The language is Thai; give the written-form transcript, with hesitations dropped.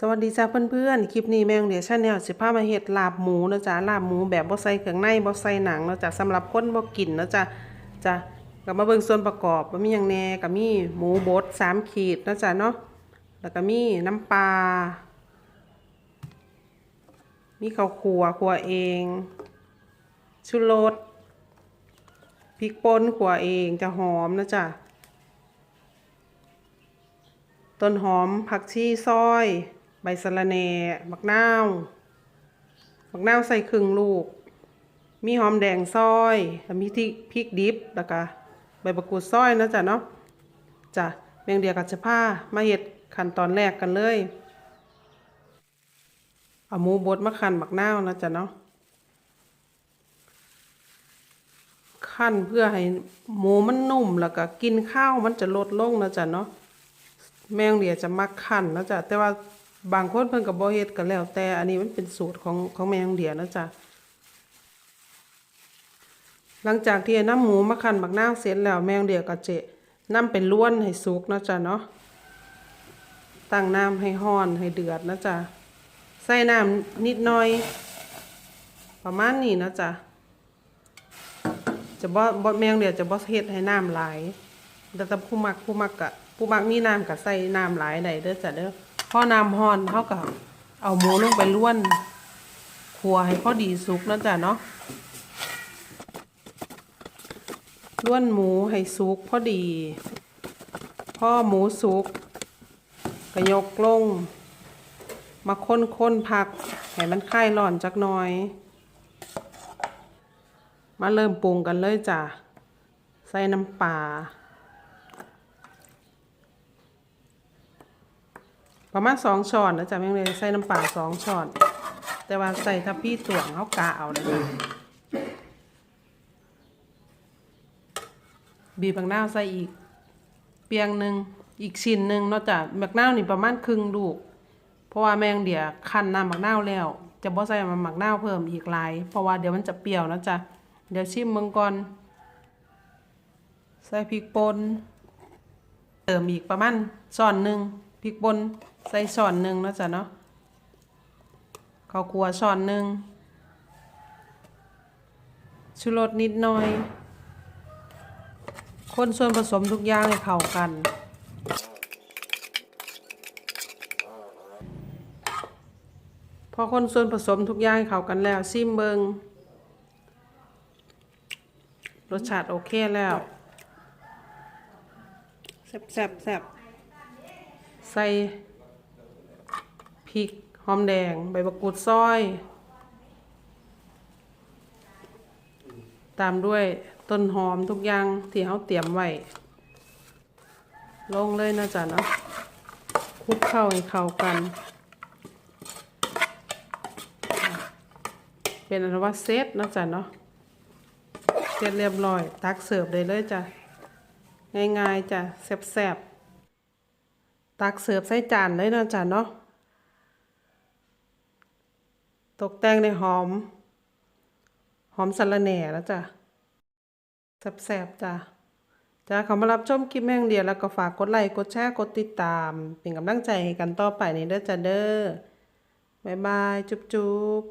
สวัสดีจ้าเพื่อนๆคลิปนี้แมงเดียชาแนลสิพามาเฮ็ดลาบหมูนะจ๊ะลาบหมูแบบบ่ใส่เครื่องในบ่ใส่หนังนะจ๊ะสำหรับคนบ่กินนะจ๊ะก็มาเบิ่งส่วนประกอบว่ามีหยังแหน่ก็มีหมูบด3 ขีดนะจ๊ะเนาะแล้วก็มีน้ำปลามีข้าวคั่วเองชูรสพริกป่นคั่วเองจะหอมนะจ๊ะต้นหอมผักชีซอยใบสะระแหน่มะนาวใส่ครึ่งลูกมีหอมแดงซอยแล้วมีพริกดิบแล้วก็ใบมะกรูดซอยนะจ๊ะเนาะจ้ะแมงเดียกับจะพามาเฮ็ดขั้นตอนแรกกันเลยเอาหมูบดมาคั่นมะนาวนะจ๊ะเนาะคั่นเพื่อให้หมูมันนุ่มแล้วก็กินข้าวมันจะลดลงนะจ๊ะเนาะแมงเดียจะมักคั่นนะจ๊ะแต่ว่าบางคนเพิ่นก็บ่เฮ็ดก็แล้วแต่อันนี้มันเป็นสูตรของแมงเดียนะจ๊ะหลังจากที่น้ำหมูมาคั่นบักนาวเสร็จแล้วแมงเดียก็จะนำไปล้วนให้สุกนะจ๊ะเนาะตั้งน้ำให้ร้อนให้เดือดนะจ๊ะใส่น้ำนิดหน่อยประมาณนี้นะจ๊ะจะบ่แมงเดียจะบ่เฮ็ดให้น้ำหลายแต่ผู้มักมีน้ำก็ใส่น้ำหลายได้เด้อจ้ะเด้อพอน้ำร้อนเฮาก็เอาหมูลงไปล้วนคั่วให้พอดีสุกนะจ๊ะเนาะล้วนหมูให้สุกพอดีพอหมูสุกก็ยกลงมาค้นผักให้มันคลายร้อนจักหน่อยมาเริ่มปรุงกันเลยจ้ะใส่น้ำปลาประมาณ2 ช้อนนะจ๊ะแม่งเลยใส่น้ำปลา2 ช้อนแต่ว่าใส่ทัพพี่ตวงเขากะเอาเลยจ้ะบีบมะนาวใส่อีกเปียงหนึ่งอีกชิ้นหนึ่งเนาะจ้ะมะนาวนี่ประมาณครึ่งลูกเพราะว่าแมงเดียคั้นน้ำมะนาวแล้วจะบ่ใส่มะนาวเพิ่มอีกหลายเพราะว่าเดี๋ยวมันจะเปรี้ยวนะจ๊ะเดี๋ยวชิมเบิ่งก่อนใส่พริกป่นเติมอีกประมาณช้อนหนึ่งพริกป่นใส่ช้อนหนึ่งนะจ๊ะเนาะข้าวคั่วช้อนหนึ่งชูรสนิดหน่อยคนส่วนผสมทุกอย่างให้เข้ากันพอคนส่วนผสมทุกอย่างให้เข้ากันแล้วชิมเบิ่งรสชาติโอเคแล้วแซ่บใส่พริกหอมแดงใบมะกรูดซอยตามด้วยต้นหอมทุกอย่างที่เขาเตรียมไว้ลงเลยนะจ๊ะเนาะคลุกเข้าให้เข้ากันเป็นอันว่าเซตนะจ๊ะเนาะเสร็จเรียบร้อยตักเสิร์ฟได้เลยจ้ะง่ายๆจ้ะแซ่บตักเสิร์ฟใส่จานเลยนะจ๊ะเนาะตกแต่งด้วยหอมสะระแหน่แล้วจ้ะแซ่บจ้ะเขามารับชมคลิปแม่งเดียวแล้วก็ฝากกดไลค์กดแชร์กดติดตามเป็นกำลังใจให้กันต่อไปในเด้อจ้ะเด้อบ๊ายบายจุ๊บ